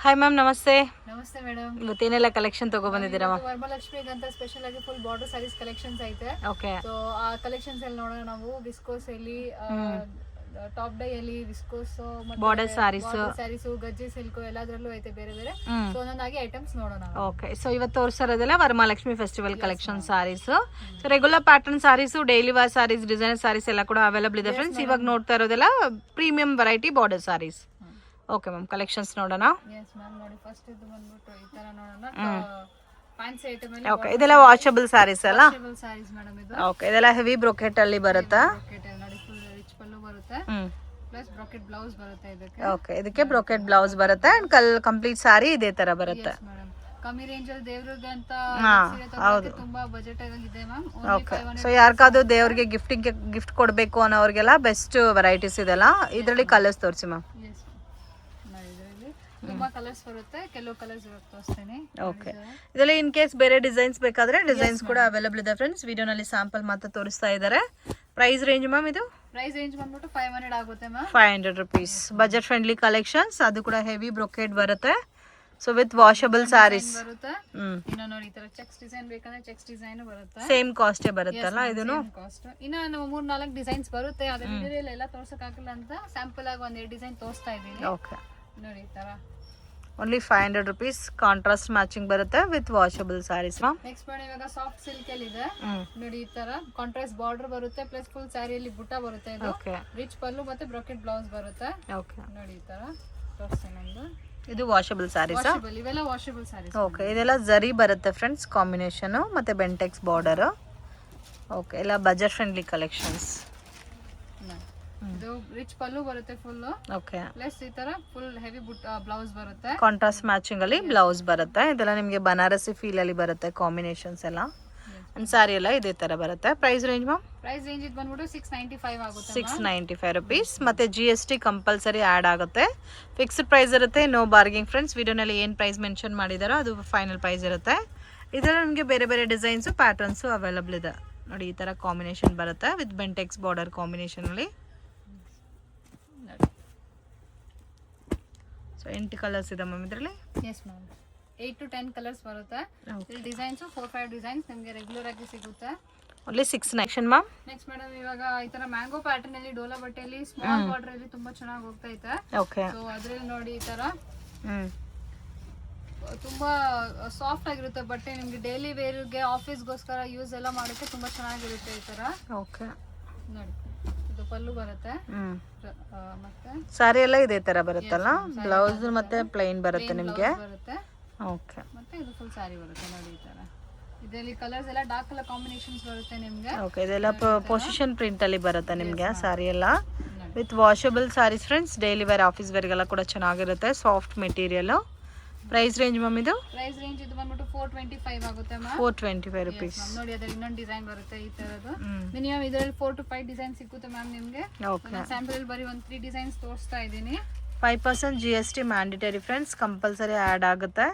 Hi ma'am, ನಮಸ್ತೆ. ನಮಸ್ತೆ madam. ಇವತ್ತೇನೆಲ್ಲ ಕಲೆಕ್ಷನ್ ತಗೊಬಂದಿದ್ದೀರಾ ಮ್ಯಾಮ್? ವರಮಹಾಲಕ್ಷ್ಮಿಗೆ ಅಂತ ಸ್ಪೆಷಲ್ ಆಗಿ ಫುಲ್ ಬಾರ್ಡರ್ ಸ್ಯಾರೀಸ್ ಕಲೆಕ್ಷನ್ಸ್ ಐತೆ. ಓಕೆ. ಸೊ ಆ ಕಲೆಕ್ಷನ್ಸ್ ಅಲ್ಲಿ ನೋಡೋಣ ನಾವು. ವಿಸ್ಕೋಸ್ ಅಲ್ಲಿ ಟಾಪ್ ಡೈ ಅಲ್ಲಿ viscose border sarees, Gajji silk ಎಲ್ಲದರಲ್ಲೂ ಐತೆ ಬೇರೆ ಬೇರೆ. ಸೊ ಒಂದೊಂದಾಗಿ ಐಟಮ್ಸ್ ನೋಡೋಣ. ಓಕೆ. ಸೊ ಇವತ್ತು ತೋರಿಸಿರೋದೆಲ್ಲ Varamahalakshmi festival collection sarees. So regular pattern sarees, daily wear sarees, designer sarees ಎಲ್ಲ ಕೂಡ ಅವೈಲಬಲ್ ಇದೆ ಫ್ರೆಂಡ್ಸ್. ಇವಾಗ ನೋಡ್ತಾ ಇರೋದೆಲ್ಲ premium variety border sarees. Okay ma'am, collections ನೋಡೋಣ. ಎಸ್ ಮ್ಯಾಮ್, ನೋಡಿ ಫಸ್ಟ್ ಇದು ಬಂದ್ಬಿಟ್ಟು ಈ ತರ ನೋಡೋಣ. ಫ್ಯಾನ್ಸಿ ಐಟಮ್ ಅಲ್ಲಿ. ಓಕೆ, ಇದೆಲ್ಲ ವಾಷಬಲ್ ಸಾರೀಸ್ ಅಲ್ಲ? ವಾಷಬಲ್ ಸಾರೀಸ್ ಮೇಡಮ್ ಇದು. ಓಕೆ, ಇದೆಲ್ಲ ಹೆವಿ ಬ್ರೊಕೆಟ್ ಅಲ್ಲಿ ಬರುತ್ತಾ? ಬ್ರೊಕೆಟ್ ನೋಡಿ, ಫುಲ್ ರಿಚ್ ಪಲ್ಲು ಬರುತ್ತೆ. ಪ್ಲಸ್ ಬ್ರೊಕೆಟ್ ಬ್ಲೌಸ್ ಬರುತ್ತೆ ಇದಕ್ಕೆ. ಓಕೆ, ಇದಕ್ಕೆ ಬ್ರೊಕೆಟ್ ಬ್ಲೌಸ್ ಬರುತ್ತೆ ಅಂಡ್ ಕಂಪ್ಲೀಟ್ ಸಾರಿ ಇದೇ ತರ ಬರುತ್ತೆ. ಮೇಡಮ್, ಕಮ್ಮಿ ರೇಂಜ್ ಅಲ್ಲಿ ದೇವ್ರಿಗೆ ಅಂತ ಹೌದು, ತುಂಬಾ ಬಜೆಟ್ ಆಗಿದೆ ಮ್ಯಾಮ್. ಓಕೆ. ಸೊ ಯಾರಿಗಾದ್ರೂ ದೇವ್ರಿಗೆ ಗಿಫ್ಟ್ ಕೊಡಬೇಕು ಅನ್ನೋರಿಗೆಲ್ಲ ಬೆಸ್ಟ್ ವೆರೈಟೀಸ್ ಇದೆಲ್ಲ. ಇದರಲ್ಲಿ ಕಲರ್ಸ್ ತೋರಿಸಿ ಮ್ಯಾಮ್. ತುಂಬಾ ಕಲರ್ಸ್ ಬರುತ್ತೆ, ಕೆಲವು ಕಲರ್ಸ್ ತೋರಿಸ್ತೀನಿ. ಓಕೆ, ಇದರಲ್ಲಿ ಇನ್ ಕೇಸ್ ಬೇರೆ ಡಿಸೈನ್ಸ್ ಬೇಕಾದ್ರೆ ಡಿಸೈನ್ಸ್ ಕೂಡ ಅವೈಲಬಲ್ ಇದೆ ಫ್ರೆಂಡ್ಸ್. ವಿಡಿಯೋನಲ್ಲಿ ಸ್ಯಾಂಪಲ್ ಮಾತ್ರ ತೋರಿಸ್ತಾ ಇದ್ದಾರೆ. ಪ್ರೈಸ್ ರೇಂಜ್ ಮ್ಯಾಮ್ ಇದು? ಪ್ರೈಸ್ ರೇಂಜ್ ಬಂದ್ಬಿಟ್ಟು 500 ಆಗುತ್ತೆ ma'am. 500 rupees. Budget friendly collections. ಅದು ಕೂಡ ಹೆವಿ ಬ್ರೊಕೆಟ್ ಬರುತ್ತೆ. ಸೊ ವಿತ್ ವಾಷಬಲ್ ಸಾರೀಸ್ ಬರುತ್ತೆ. ಇನ್ನು ನೋಡಿ ಈ ತರ ಚೆಕ್ಸ್ ಡಿಸೈನ್ ಬೇಕಂದ್ರೆ ಚೆಕ್ಸ್ ಡಿಸೈನ್ ಬರುತ್ತೆ. ಸೇಮ್ ಕಾಸ್ಟ್ ಬರುತ್ತಲ್ಲ ಇದನ್ನು? ಕಾಸ್ಟ್ ಇನ್ನ ನಾವು 3-4 ಡಿಸೈನ್ಸ್ ಬರುತ್ತೆ. ಅದ್ರ ವಿಡಿಯೋದಲ್ಲಿ ಎಲ್ಲ ತೋರ್ಸಕ್ ಆಗಿಲ್ಲ ಅಂತ ಸ್ಯಾಂಪಲ್ ಆಗಿ ಒಂದ್ 2 ಡಿಸೈನ್ ತೋರಿಸ್ತಾ ಇದೀನಿ. ಓಕೆ, ನೋಡಿ ಈ ತರ ಓನ್ಲಿ 500 rupees. ಕಾಂಟ್ರಾಸ್ಟ್ ಮ್ಯಾಚಿಂಗ್ ಬರುತ್ತೆ ವಿತ್ ವಾಷಬಲ್ ಸಾರೀಸ್. ನೆಕ್ಸ್ಟ್ ಮಾಡಿ ಇವಾಗ ಸಾಫ್ಟ್ ಸಿಲ್ಕ್ ಅಲ್ಲಿ ಇದೆ ನೋಡಿ. ಈ ತರ ಕಾಂಟ್ರಾಸ್ಟ್ ಬಾರ್ಡರ್ ಬರುತ್ತೆ, ಪ್ಲಸ್ ಫುಲ್ ಸ್ಯಾರಿಯಲ್ಲಿ ಬುಟ್ಟ ಬರುತ್ತೆ. ಇದು ರಿಚ್ ಪಲ್ಲು ಮತ್ತೆ ಬ್ರೊಕೆಟ್ ಬ್ಲೌಸ್ ಬರುತ್ತೆ. ಓಕೆ, ನೋಡಿ ಈ ತರ ತೋರಿಸ್ತೀನಿ ಒಂದು. ಇದು ವಾಷಬಲ್ ಸಾರೀಸ್. ಇವೆಲ್ಲ ವಾಷಬಲ್ ಸಾರೀಸ್. ಓಕೆ, ಇದೆಲ್ಲ ಜರಿ ಬರುತ್ತೆ ಫ್ರೆಂಡ್ಸ್, ಕಾಂಬಿನೇಷನ್ ಮತ್ತೆ ಬೆಂಟೆಕ್ಸ್ ಬಾರ್ಡರ್. ಓಕೆ, ಎಲ್ಲ ಬಜೆಟ್ ಫ್ರೆಂಡ್ಲಿ ಕಲೆಕ್ಷನ್ಸ್. ಇದು ರಿಚ್ ಪಲ್ಲು ಬರುತ್ತೆ ಫುಲ್. ಓಕೆ, ಪ್ಲಸ್ ಈ ತರ ಫುಲ್ ಹೆವಿ ಬ್ಲೌಸ್ ಬರುತ್ತೆ. ಕಾಂಟ್ರಾಸ್ಟ್ ಮ್ಯಾಚಿಂಗ್ ಅಲ್ಲಿ ಬ್ಲೌಸ್ ಬರುತ್ತೆ. ಇದೆಲ್ಲ ನಿಮಗೆ ಬನಾರಸಿ ಫೀಲ್ ಅಲ್ಲಿ ಬರುತ್ತೆ ಕಾಂಬಿನೇಷನ್ಸ್ ಎಲ್ಲ. ಅಂಡ್ ಸಾರಿ ಎಲ್ಲ ಇದೇ ತರ ಬರುತ್ತೆ. Price range ma'am? Price range ಇದು ಬಂದ್ಬಿಟ್ಟು 695 ಆಗುತ್ತೆ. 695 rupees. ಮತ್ತೆ GST ಕಂಪಲ್ಸರಿ ಆಡ್ ಆಗುತ್ತೆ. ಫಿಕ್ಸ್ಡ್ ಪ್ರೈಸ್ ಇರುತ್ತೆ, ನೋ ಬಾರ್ಗಿಂಗ್ ಫ್ರೆಂಡ್ಸ್. ವಿಡಿಯೋನಲ್ಲಿ ಏನು ಪ್ರೈಸ್ ಮೆನ್ಷನ್ ಮಾಡಿದಾರೋ ಅದು ಫೈನಲ್ ಪ್ರೈಸ್ ಇರುತ್ತೆ. ಇದರಲ್ಲಿ ನಿಮಗೆ ಬೇರೆ ಬೇರೆ ಡಿಸೈನ್ಸ್ ಪ್ಯಾಟರ್ನ್ಸ್ ಅವೈಲಬಲ್ ಇದೆ ನೋಡಿ. ಈ ತರ ಕಾಂಬಿನೇಷನ್ ಬರುತ್ತೆ ವಿತ್ ಬೆಂಟೆಕ್ಸ್ ಬಾರ್ಡರ್ ಕಾಂಬಿನೇಷನ್ ಅಲ್ಲಿ. ಸೊ 8 ಕಲರ್ಸ್ ಇದೆ ಮ್ಯಾಮ್ ಇದರಲ್ಲಿ. ಎಸ್ ಮ್ಯಾಮ್, 8 to 10 ಕಲರ್ಸ್ ಬರುತ್ತೆ. ಇಲ್ಲಿ ಡಿಸೈನ್ಸ್ 4-5 ಡಿಸೈನ್ಸ್ ನಿಮಗೆ ರೆಗ್ಯುಲರ್ ಆಗಿ ಸಿಗುತ್ತೆ. ಓನ್ಲಿ 6 ನೆಕ್ಷನ್ ಮ್ಯಾಮ್. ನೆಕ್ಸ್ಟ್ ಮೇಡಮ್, ಇವಾಗ ಈ ತರ ಮ್ಯಾಂಗೋ ಪ್ಯಾಟರ್ನ್ ಅಲ್ಲಿ ಡೋಲಾ ಬಟ್ಟೆಯಲ್ಲಿ ಸ್ಮಾಲ್ ಬಾರ್ಡರ್ ಅಲ್ಲಿ ತುಂಬಾ ಚೆನ್ನಾಗಿ ಹೋಗ್ತಾ ಇದೆ. ಓಕೆ, ಸೊ ಅದ್ರಲ್ಲಿ ನೋಡಿ ಈ ತರ ತುಂಬಾ ಸಾಫ್ಟ್ ಆಗಿರುತ್ತೆ ಬಟ್ಟೆ. ನಿಮ್ಗೆ ಡೈಲಿ ವೇರ್ಗೆ ಆಫೀಸ್ಗೋಸ್ಕರ ಯೂಸ್ ಎಲ್ಲ ಮಾಡೋಕ್ಕೆ ತುಂಬಾ ಚೆನ್ನಾಗಿರುತ್ತೆ ಈ ತರ. ಓಕೆ, ನೋಡಿ ಇದು ಪಲ್ಲು ಬರುತ್ತೆ. ಮತ್ತೆ ಸಾರಿ ಎಲ್ಲ ಇದೇ ತರ ಬರುತ್ತಲ್ಲ? ಬ್ಲೌಸ್ ಮತ್ತೆ ಪ್ಲೈನ್ ಬರುತ್ತೆ ನಿಮಗೆ. ಬರುತ್ತೆ. ಓಕೆ, ಮತ್ತೆ ಇದು ಫುಲ್ ಸಾರಿ ಬರುತ್ತೆ ನೋಡಿ ಈ ತರ. ಇದರಲ್ಲಿ ಕಲರ್ಸ್ ಎಲ್ಲ ಡಾರ್ಕ್ ಕಲರ್ ಕಾಂಬಿನೇಷನ್ಸ್ ಬರುತ್ತೆ ನಿಮಗೆ. ಓಕೆ, ಇದೆಲ್ಲ ಪೊಸಿಷನ್ ಪ್ರಿಂಟ್ ಅಲ್ಲಿ ಬರುತ್ತೆ ನಿಮಗೆ ಸಾರಿ ಎಲ್ಲ with washable sarees friends. Daily wear, office ವೇರ್ಗೆಲ್ಲ ಕೂಡ ಚೆನ್ನಾಗಿರುತ್ತೆ. Soft material. Price range ma'am ಇದು? ಪ್ರೈಸ್ ರೇಂಜ್ ಇದು ಬಂದ್ಬಿಟ್ಟು 425 ಆಗುತ್ತೆ ಮ್ಯಾಮ್. 425 rupees. ನೋಡಿ ಅದ್ರಲ್ಲಿ ಇನ್ನೊಂದು ಡಿಸೈನ್ ಬರುತ್ತೆ ಈ ತರದ್ದು. ಮಿನಿಮಮ್ ಇದರಲ್ಲಿ 4 to 5 ಡಿಸೈನ್ ಸಿಗುತ್ತೆ ಮ್ಯಾಮ್ ನಿಮಗೆ. ಓಕೆ, ಸ್ಯಾಂಪಲ್ ಅಲ್ಲಿ ಬರೀ ಒಂದು 3 ಡಿಸೈನ್ಸ್ ತೋರಿಸ್ತಾ ಇದ್ದೀನಿ. 5% GST mandatory friends, compulsory add ಆಗುತ್ತೆ.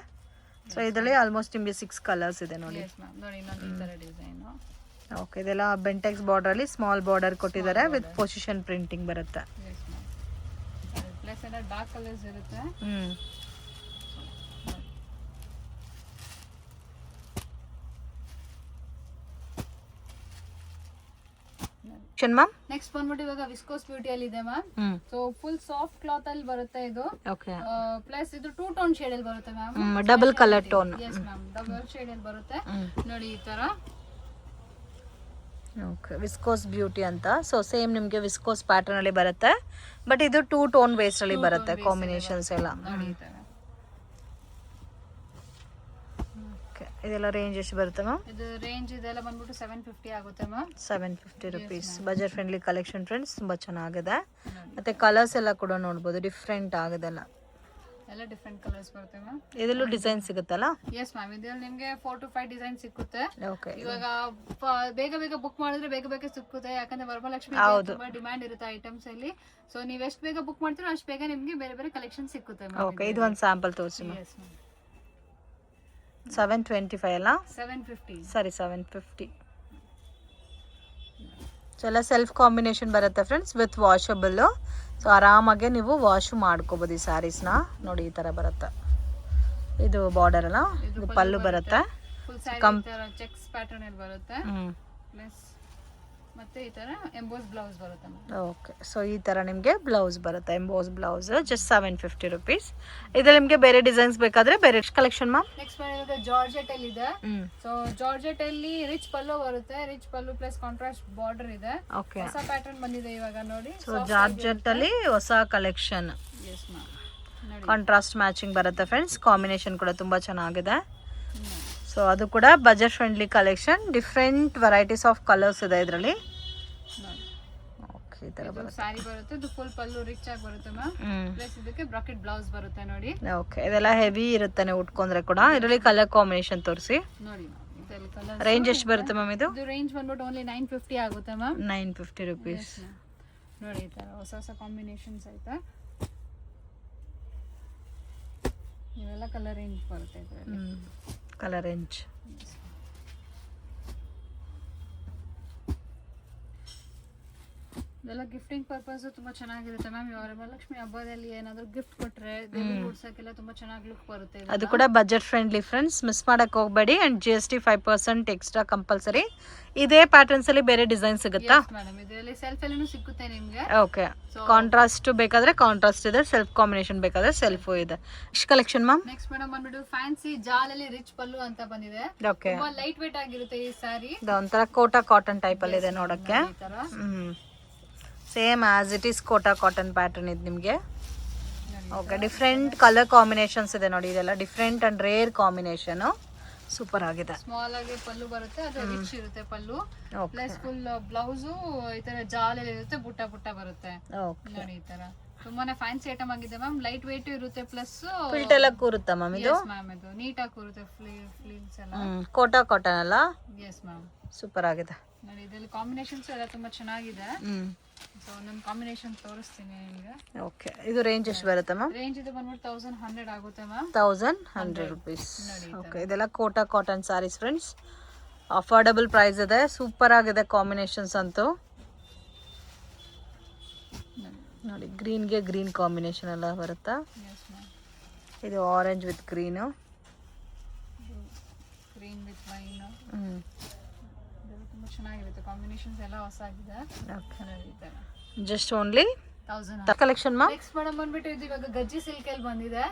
ಸೊ ಇದರಲ್ಲಿ ಆಲ್ಮೋಸ್ಟ್ ನಿಮಗೆ 6 ಕಲರ್ಸ್ ಇದೆ ನೋಡಿ. ನೋಡಿ ಇನ್ನೊಂದು ಈ ತರ ಡಿಸೈನ್. ಓಕೆ, ಇದೆಲ್ಲ ಬೆಂಟೆಕ್ಸ್ ಬಾರ್ಡರ್ ಅಲ್ಲಿ ಸ್ಮಾಲ್ ಬಾರ್ಡರ್ ಕೊಟ್ಟಿದ್ದಾರೆ ವಿತ್ ಪೊಸಿಷನ್ ಪ್ರಿಂಟಿಂಗ್ ಬರುತ್ತೆ. ಪ್ಲಸ್ ಎಲ್ಲ ಡಾರ್ಕ್ ಕಲರ್ಸ್ ಇರುತ್ತೆ. ಮ್ಯಾಮ್ ನೆಕ್ಸ್ಟ್ ಬಂದ್ಬಿಟ್ಟು ಇವಾಗ ವಿಸ್ಕೋಸ್ ಬ್ಯೂಟಿ ಅಲ್ಲಿ ಇದೆ ma'am. So full soft cloth ಅಲ್ಲಿ ಬರುತ್ತೆ ಇದು. ಓಕೆ, ಪ್ಲಸ್ ಇದು 2 ಟೋನ್ ಶೇಡ್ ಅಲ್ಲಿ ಬರುತ್ತೆ ma'am. Double colour tone. Yes ma'am, double shade ಅಲ್ಲಿ ಬರುತ್ತೆ ನೋಡಿ ಈ ತರ. ಓಕೆ, ವಿಸ್ಕೋಸ್ ಬ್ಯೂಟಿ ಅಂತ. ಸೊ ಸೇಮ್ ನಿಮಗೆ ವಿಸ್ಕೋಸ್ ಪ್ಯಾಟರ್ನ್ ಅಲ್ಲಿ ಬರುತ್ತೆ, ಬಟ್ ಇದು 2 ಟೋನ್ ಬೇಸ್ ಅಲ್ಲಿ ಬರುತ್ತೆ ಕಾಂಬಿನೇಷನ್ಸ್ ಎಲ್ಲ. ಇದೆಲ್ಲ ರೇಂಜ್ ಎಷ್ಟು ಬರುತ್ತೆ ಮ್ಯಾಮ್? ಇದು ರೇಂಜ್ ಇದೆಲ್ಲ ಬಂದ್ಬಿಟ್ಟು 750 ಆಗುತ್ತೆ ma'am. 750 rupees. Budget friendly collection friends, ತುಂಬಾ ಚೆನ್ನಾಗಿದೆ. ಮತ್ತೆ ಕಲರ್ಸ್ ಎಲ್ಲ ಕೂಡ ನೋಡಬಹುದು, ಡಿಫ್ರೆಂಟ್ ಆಗೋದೆಲ್ಲ. ಎಲ್ಲ ಡಿಫರೆಂಟ್ ಕಲರ್ಸ್ ಬರುತ್ತೆ ಮ್ಯಾಮ್. ಇದರಲ್ಲೂ ಡಿಸೈನ್ ಸಿಗುತ್ತಲ್ಲ? ಎಸ್ ಮ್ಯಾಮ್, ಇದರಲ್ಲಿ ನಿಮಗೆ 4 to 5 ಡಿಸೈನ್ ಸಿಗುತ್ತೆ. ಓಕೆ, ಇವಾಗ ಬೇಗ ಬೇಗ ಬುಕ್ ಮಾಡಿದ್ರೆ ಬೇಗ ಬೇಗ ಸಿಕ್ಕುತ್ತೆ. ಯಾಕಂದ್ರೆ ವರಮಹಾಲಕ್ಷ್ಮಿ ತುಂಬಾ ಡಿಮ್ಯಾಂಡ್ ಇರುತ್ತೆ ಐಟಮ್ಸ್ ಅಲ್ಲಿ. ಸೊ ನೀವು ಎಷ್ಟು ಬೇಗ ಬುಕ್ ಮಾಡ್ತೀರೋ ಅಷ್ಟು ಬೇಗ ನಿಮಗೆ ಬೇರೆ ಬೇರೆ ಕಲೆಕ್ಷನ್ ಸಿಕ್ಕುತ್ತೆ ಮ್ಯಾಮ್. ಓಕೆ, ಇದು ಒಂದು ಸ್ಯಾಂಪಲ್ ತೋರಿಸಿ ಮ್ಯಾಮ್. 725 ಅಲ್ಲ? 750. ಸರಿ, 750. ಸೊ ಎಲ್ಲ ಸೆಲ್ಫ್ ಕಾಂಬಿನೇಷನ್ ಬರುತ್ತೆ ಫ್ರೆಂಡ್ಸ್ ವಿತ್ ವಾಷಬಲ್. ಸೊ ಆರಾಮಾಗೆ ನೀವು ವಾಶ್ ಮಾಡ್ಕೋಬೋದು ಈ ಸ್ಯಾರೀಸ್ನ ನೋಡಿ. ಈ ಥರ ಬರುತ್ತೆ. ಇದು ಬಾರ್ಡರ್ ಅಲ್ಲ, ಇದು ಪಲ್ಲು ಬರುತ್ತೆ. ಫುಲ್ ಸ್ಯಾರಿ ಚೆಕ್ಸ್ ಪ್ಯಾಟರ್ನ್ ಅಲ್ಲಿ ಬರುತ್ತೆ. ಪ್ಲಸ್ ಮತ್ತೆ ಈ ತರ ಎಂಬೋಸ್ ಬ್ಲೌಸ್ ಬರುತ್ತೆ. ಓಕೆ, ಸೊ ಈ ತರ ನಿಮಗೆ ಬ್ಲೌಸ್ ಬರುತ್ತೆ, ಎಂಬೋಸ್ ಬ್ಲೌಸ್. Just 750 rupees. ಇದ್ರಲ್ಲಿ ನಿಮಗೆ ಬೇರೆ ಡಿಸೈನ್ಸ್ ಬೇಕಾದ್ರೆ ಬೇರೆ ಕಲೆಕ್ಷನ್ ಮ್ಯಾಮ್. ನೆಕ್ಸ್ಟ್ ಇವಾಗ ಜಾರ್ಜೆಟ್ ಅಲ್ಲಿ ಇದೆ. ಸೊ ಜಾರ್ಜೆಟ್ ಅಲ್ಲಿ ರಿಚ್ ಪಲ್ಲು ಬರುತ್ತೆ, ರಿಚ್ ಪಲ್ಲು ಪ್ಲಸ್ ಕಾಂಟ್ರಾಸ್ಟ್ ಬಾರ್ಡರ್ ಇದೆ. ಓಕೆ, ಹೊಸ ಪ್ಯಾಟರ್ನ್ ಬಂದಿದೆ ಇವಾಗ ನೋಡಿ. ಸೊ ಜಾರ್ಜೆಟ್ ಅಲ್ಲಿ ಹೊಸ collection. Yes ma'am, contrast matching ಬರುತ್ತೆ ಫ್ರೆಂಡ್ಸ್. ಕಾಂಬಿನೇಷನ್ ಕೂಡ ತುಂಬಾ ಚೆನ್ನಾಗಿದೆ. ಸೊ ಅದು ಕೂಡ budget friendly collection. Different varieties of colours ಇದೆ ಇದರಲ್ಲಿ. ಓಕೆ, ಈ ತರ ಬರುತ್ತೆ. ಸ್ಯಾರಿ ಬರುತ್ತೆ, ಇದು ಫುಲ್ ಪಲ್ಲು ರಿಚ್ ಆಗಿ ಬರುತ್ತೆ ಮ್ಯಾಮ್. ಪ್ಲಸ್ ಇದಕ್ಕೆ ಬ್ರಾಕೆಟ್ ಬ್ಲೌಸ್ ಬರುತ್ತೆ ನೋಡಿ. ಓಕೆ, ಇದೆಲ್ಲ ಹೆವಿ ಇರುತ್ತೆ ನೀವು ಉಟ್ಕೊಂಡ್ರೆ ಕೂಡ. ಇದರಲ್ಲಿ ಕಲರ್ ಕಾಂಬಿನೇಷನ್ ತೋರಿಸಿ ನೋಡಿ ಮ್ಯಾಮ್. ಇದರಲ್ಲಿ ಕಲರ್ ರೇಂಜ್ ಎಷ್ಟು ಬರುತ್ತೆ ಮ್ಯಾಮ್? ಇದು ರೇಂಜ್ ಬಂದ್ಬಿಟ್ಟು ಓನ್ಲಿ 950 ಆಗುತ್ತೆ ಮ್ಯಾಮ್. 950 ರುಪೀಸ್. ನೋಡಿ ಈ ತರ ಹೊಸ ಹೊಸ ಕಾಂಬಿನೇಷನ್ಸ್ ಐತೆ. ಇವೆಲ್ಲ ಕಲರ್ ರೇಂಜ್ ಬರುತ್ತೆ ಇದರಲ್ಲಿ. Colour range. ಇದೆಲ್ಲ ಗಿಫ್ಟಿಂಗ್ ಪರ್ಪಸ್ ತುಂಬಾ ಚೆನ್ನಾಗಿರುತ್ತೆ ಮ್ಯಾಮ್. ವರಮಹಾಲಕ್ಷ್ಮಿ ಹಬ್ಬದಲ್ಲಿ ಏನಾದ್ರು ಗಿಫ್ಟ್ ಕೊಟ್ರೆ ದೇವಿಗೆ ಉಡ್ಸಕ್ಕೆಲ್ಲ ತುಂಬಾ ಚೆನ್ನಾಗಿ ಲುಕ್ ಬರುತ್ತೆ. ಅದು ಕೂಡ ಬಜೆಟ್ ಫ್ರೆಂಡ್ಲಿ ಫ್ರೆಂಡ್ಸ್, ಮಿಸ್ ಮಾಡಕ್ ಹೋಗಬೇಡಿ. And GST 5% extra compulsory. ಇದೇ ಪ್ಯಾಟರ್ನ್ಸ್ ಅಲ್ಲಿ ಬೇರೆ ಡಿಸೈನ್ ಸಿಗುತ್ತಾ ಮೇಡಮ್? ಇದರಲ್ಲಿ ಸೆಲ್ಫ್ ಎಲ್ಲೂ ಸಿಗುತ್ತೆ ನಿಮ್ಗೆ. ಓಕೆ, ಕಾಂಟ್ರಾಸ್ಟ್ ಬೇಕಾದ್ರೆ ಕಾಂಟ್ರಾಸ್ಟ್ ಇದೆ, ಸೆಲ್ಫ್ ಕಾಂಬಿನೇಷನ್ ಬೇಕಾದ್ರೆ ಸೆಲ್ಫ್ ಇದೆ. ಎಷ್ಟು ಕಲೆಕ್ಷನ್ ಮ್ಯಾಮ್? ನೆಕ್ಸ್ಟ್ ಮೇಡಮ್ ಬಂದ್ಬಿಟ್ಟು ಫ್ಯಾನ್ಸಿ ಜಾಲಲ್ಲಿ ರಿಚ್ ಪಲ್ಲು ಅಂತ ಬಂದಿದೆ. ಓಕೆ, ತುಂಬಾ ಲೈಟ್ ವೇಟ್ ಆಗಿರುತ್ತೆ ಈ ಸ್ಯಾರಿ. ಒಂಥರ ಕೋಟಾ ಕಾಟನ್ ಟೈಪ್ ಅಲ್ಲಿ ಇದೆ ನೋಡಕ್ಕೆ. Same as it is Kota cotton pattern ಇದು ನಿಮಗೆ. ಓಕೆ, ಡಿಫ್ರೆಂಟ್ ಕಲರ್ ಕಾಂಬಿನೇಷನ್ಸ್ ಇದೆ ನೋಡಿ. ಇದೆಲ್ಲ different and rare combination. Super ಆಗಿದೆ. ಸ್ಮಾಲ್ ಆಗಿ ಪಲ್ಲು ಬರುತ್ತೆ, ಅದು ರಿಚ್ ಇರುತ್ತೆ ಪಲ್ಲು. ಪ್ಲಸ್ ಫುಲ್ ಬ್ಲೌಸ್ ಈ ತರ ಜಾಲಲ್ಲಿ ಇರುತ್ತೆ, ಬುಟ್ಟ ಬುಟ್ಟ ಬರುತ್ತೆ ನೋಡಿ. ಈ ತರ ತುಂಬಾನೇ ಫ್ಯಾನ್ಸಿ ಐಟಮ್ ಆಗಿದೆ ಮ್ಯಾಮ್. ಲೈಟ್ ವೇಟ್ ಇರುತ್ತೆ, ಪ್ಲಸ್ ಫಿಲ್ಟ್ ಎಲ್ಲ ಕೂರುತ್ತಾ ಮ್ಯಾಮ್? ಇದು ಮ್ಯಾಮ್ ಇದು ನೀಟ್ ಆಗಿ ಕೂರುತ್ತೆ. ಫ್ಲೀಲ್ಸ್ ಎಲ್ಲ ಕೋಟಾ ಕಾಟನ್ ಅಲ್ಲ? ಎಸ್ ಮ್ಯಾಮ್, ಸೂಪರ್ ಆಗಿದೆ ನೋಡಿ. ಇದರಲ್ಲಿ ಕಾಂಬಿನೇಷನ್ಸ್ ಎಲ್ಲ ತುಂಬಾ ಚೆನ್ನಾಗಿದೆ. ಸೊ ನಾನು ಕಾಂಬಿನೇಷನ್ ತೋರಿಸ್ತೀನಿ ನಿಮಗೆ. ಓಕೆ, ಇದು ರೇಂಜ್ ಎಷ್ಟು ಬರುತ್ತೆ ಮ್ಯಾಮ್? ರೇಂಜ್ ಇದು ಬಂದ್ಬಿಟ್ಟು 1100 ಆಗುತ್ತೆ ಮ್ಯಾಮ್. 1100 ರುಪೀಸ್. ಓಕೆ, ಇದೆಲ್ಲ Kota cotton saris friends. Affordable price ಇದೆ. ಸೂಪರ್ ಆಗಿದೆ ಕಾಂಬಿನೇಷನ್ಸ್ ಅಂತೂ ನೋಡಿ. ಗ್ರೀನ್ಗೆ ಗ್ರೀನ್ ಕಾಂಬಿನೇಷನ್ ಎಲ್ಲ ಬರುತ್ತಾ? ಇದು orange with green, green with wine. ತುಂಬಾ ಚೆನ್ನಾಗಿರುತ್ತೆ ಕಾಂಬಿನೇಷನ್ಸ್ ಎಲ್ಲ ಹೊಸ ಆಗಿದೆ. ಜಸ್ಟ್ ಓನ್ಲಿ 1000 ಕಲೆಕ್ಷನ್ ಮಾ. ನೆಕ್ಸ್ಟ್ ಮೇಡಮ್ ಬಂದ್ಬಿಟ್ಟು ಇದು ಇವಾಗ ಗಜ್ಜಿ ಸಿಲ್ಕ್ ಅಲ್ಲಿ ಬಂದಿದೆ.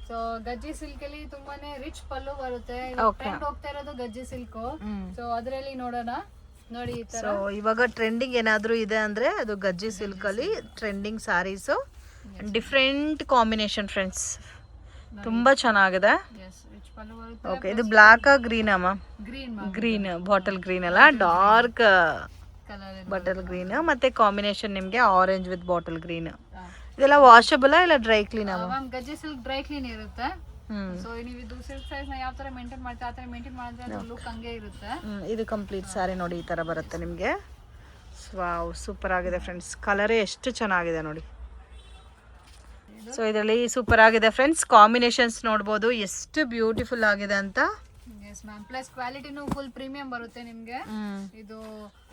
ಸೊ ಗಜ್ಜಿ ಸಿಲ್ಕ್ ಅಲ್ಲಿ ತುಂಬಾನೇ ರಿಚ್ ಪಲ್ಲು ಬರುತ್ತೆ. ಟ್ರೆಂಡ್ ಹೋಗ್ತಾ ಇರೋದು ಗಜ್ಜಿ ಸಿಲ್ಕ್. ಸೊ ಅದರಲ್ಲಿ ನೋಡೋಣ ನೋಡಿ ಈ ತರ. ಸೊ ಇವಾಗ ಟ್ರೆಂಡಿಂಗ್ ಏನಾದ್ರೂ ಇದೆ ಅಂದ್ರೆ ಅದು ಗಜ್ಜಿ ಸಿಲ್ಕ್ ಅಲ್ಲಿ trending saris. Different combination friends, ತುಂಬಾ ಚೆನ್ನಾಗಿದೆ. ಓಕೆ, ಇದು ಬ್ಲಾಕ್ ಗ್ರೀನ್ ಅಮ್ಮ? ಗ್ರೀನ್, ಬಾಟಲ್ ಗ್ರೀನ್ ಅಲ್ಲ, ಡಾರ್ಕ್ ಬಾಟಲ್ ಗ್ರೀನ್. ಮತ್ತೆ ಕಾಂಬಿನೇಷನ್ ನಿಮ್ಗೆ ಆರೆಂಜ್ ವಿತ್ ಬಾಟಲ್ ಗ್ರೀನ್. ಇದೆಲ್ಲ ವಾಷಬಲ್ ಇಲ್ಲ ಡ್ರೈ ಕ್ಲೀನ್ ಅಮ್ಮ? ಗಜ್ಜಿ ಸಿಲ್ಕ್ ಡ್ರೈ ಕ್ಲೀನ್ ಇರುತ್ತೆ. ಸೊ ನೀವು ಇದು ಸಿಲ್ಕ್ ಸೈಜ್ ನ ಯಾವ ತರ ಮೇಂಟೈನ್ ಮಾಡ್ತೀರಾ ಆ ತರ ಮೇಂಟೈನ್ ಮಾಡಿದ್ರೆ ಅದು ಲುಕ್ ಹಂಗೆ ಇರುತ್ತೆ. ಇದು ಕಂಪ್ಲೀಟ್ ಸ್ಯಾರಿ ನೋಡಿ ಈ ತರ ಬರುತ್ತೆ ನಿಮ್ಗೆ. ವಾವ್, ಸೂಪರ್ ಆಗಿದೆ ಫ್ರೆಂಡ್ಸ್. ಕಲರೇ ಎಷ್ಟು ಚೆನ್ನಾಗಿದೆ ನೋಡಿ. ಸೊ ಇದರಲ್ಲಿ ಸೂಪರ್ ಆಗಿದೆ ಫ್ರೆಂಡ್ಸ್. ಕಾಂಬಿನೇಷನ್ಸ್ ನೋಡ್ಬೋದು ಎಷ್ಟು ಬ್ಯೂಟಿಫುಲ್ ಆಗಿದೆ ಅಂತ. ಎಸ್ ಮ್ಯಾಮ್, ಪ್ಲಸ್ ಕ್ವಾಲಿಟಿನೂ ಫುಲ್ ಪ್ರೀಮಿಯಂ ಬರುತ್ತೆ ನಿಮ್ಗೆ. ಇದು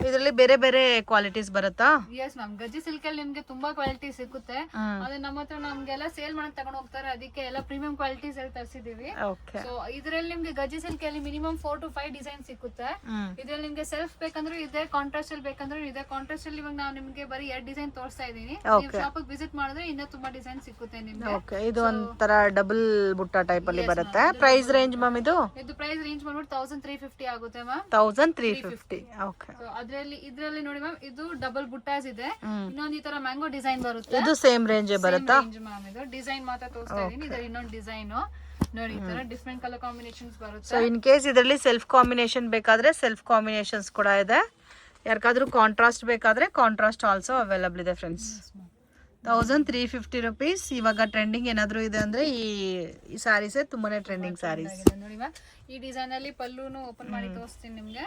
ಇದರಲ್ಲಿ ಬೇರೆ ಬೇರೆ ಕ್ವಾಲಿಟೀಸ್ ಬರುತ್ತಾ? ಎಸ್ ಮ್ಯಾಮ್, ಗಜ್ಜಿ ಸಿಲ್ಕ್ ಅಲ್ಲಿ ನಿಮ್ಗೆ ತುಂಬಾ ಕ್ವಾಲಿಟಿ ಸಿಗುತ್ತೆ. ಅದು ನಮ್ಮ ಹತ್ರ ನಮ್ಗೆಲ್ಲ ಸೇಲ್ ಮಾಡಕ್ ತಗೊಂಡ್ ಹೋಗ್ತಾರೆ, ಅದಕ್ಕೆ ಎಲ್ಲ ಪ್ರೀಮಿಯಂ ಕ್ವಾಲಿಟೀಸ್ ಅಲ್ಲಿ ತರಿಸಿದೀವಿ. ಸೊ ಇದರಲ್ಲಿ ನಿಮ್ಗೆ ಗಜ್ಜಿ ಸಿಲ್ಕ್ ಅಲ್ಲಿ ಮಿನಿಮಮ್ 4 to 5 ಡಿಸೈನ್ ಸಿಗುತ್ತೆ. ಇದ್ರಲ್ಲಿ ನಿಮ್ಗೆ ಸೆಲ್ಫ್ ಬೇಕಂದ್ರೆ ಇದೆ, ಕಾಂಟ್ರಾಸ್ಟ್ ಅಲ್ಲಿ ಬೇಕಂದ್ರೆ ಇದೆ. ಕಾಂಟ್ರಾಸ್ಟ್ ಅಲ್ಲಿ ಇವಾಗ ನಾವು ನಿಮ್ಗೆ ಬರೀ 2 ಡಿಸೈನ್ ತೋರಿಸ್ತಾ ಇದೀನಿ. ನೀವು ಶಾಪ್ ವಿಸಿಟ್ ಮಾಡಿದ್ರೆ ಇನ್ನೂ ತುಂಬಾ ಡಿಸೈನ್ ಸಿಗುತ್ತೆ ನಿಮ್ಗೆ. ಓಕೆ, ಇದು ಒಂಥರ ಡಬಲ್ ಬುಟ್ಟ ಟೈಪ್ ಅಲ್ಲಿ ಬರುತ್ತೆ. ಪ್ರೈಸ್ ರೇಂಜ್ ಮ್ಯಾಮ್ ಇದು ಪ್ರೈಸ್ ರೇಂಜ್ ಬಂದ್ಬಿಟ್ಟು 1350 ಆಗುತ್ತೆ ಮ್ಯಾಮ್. 1350. ಓಕೆ, ಇದ್ರಲ್ಲಿ ನೋಡಿ ಮ್ಯಾಮ್, ಇದು ಡಬಲ್ ಬುಟ್ಟಾಸ್ ಇದೆ. ಇನ್ನೊಂದು ಈ ತರ ಮ್ಯಾಂಗೋ ಡಿಸೈನ್ ಬರುತ್ತೆ. ಇದು ಸೇಮ್ ರೇಂಜ್ ಬರುತ್ತಾ? ಮ್ಯಾಮ್ ಇದು ಡಿಸೈನ್ ಮಾತ್ರ ತೋರಿಸ್ತಾ ಇದೀನಿ. ಇದರ ಇನ್ನೊಂದು ಡಿಸೈನ್ ನೋಡಿ, ಈ ತರ ಡಿಫರೆಂಟ್ ಕಲರ್ ಕಾಂಬಿನೇಷನ್ಸ್ ಬರುತ್ತೆ. ಸೊ ಇನ್ ಕೇಸ್ ಇದರಲ್ಲಿ ಸೆಲ್ಫ್ ಕಾಂಬಿನೇಷನ್ ಬೇಕಾದ್ರೆ ಸೆಲ್ಫ್ ಕಾಂಬಿನೇಷನ್ಸ್ ಕೂಡ ಇದೆ. ಯಾರಿಗಾದ್ರೂ ಕಾಂಟ್ರಾಸ್ಟ್ ಬೇಕಾದ್ರೆ ಕಾಂಟ್ರಾಸ್ಟ್ ಆಲ್ಸೋ ಅವೈಲಬಲ್ ಇದೆ ಫ್ರೆಂಡ್ಸ್. 1350 ರುಪೀಸ್. ಇವಾಗ ಟ್ರೆಂಡಿಂಗ್ ಏನಾದ್ರು ಇದೆ ಅಂದ್ರೆ ಈ ಸ್ಯಾರೀಸ್ ತುಂಬಾನೇ ಟ್ರೆಂಡಿಂಗ್ ಸ್ಯಾರೀಸ್ ನೋಡಿ ಮ್ಯಾಮ್. ಈ ಡಿಸೈನ್ ಅಲ್ಲಿ ಪಲ್ಲುನು ಓಪನ್ ಮಾಡಿ ತೋರಿಸ್ತೀನಿ ನಿಮ್ಗೆ.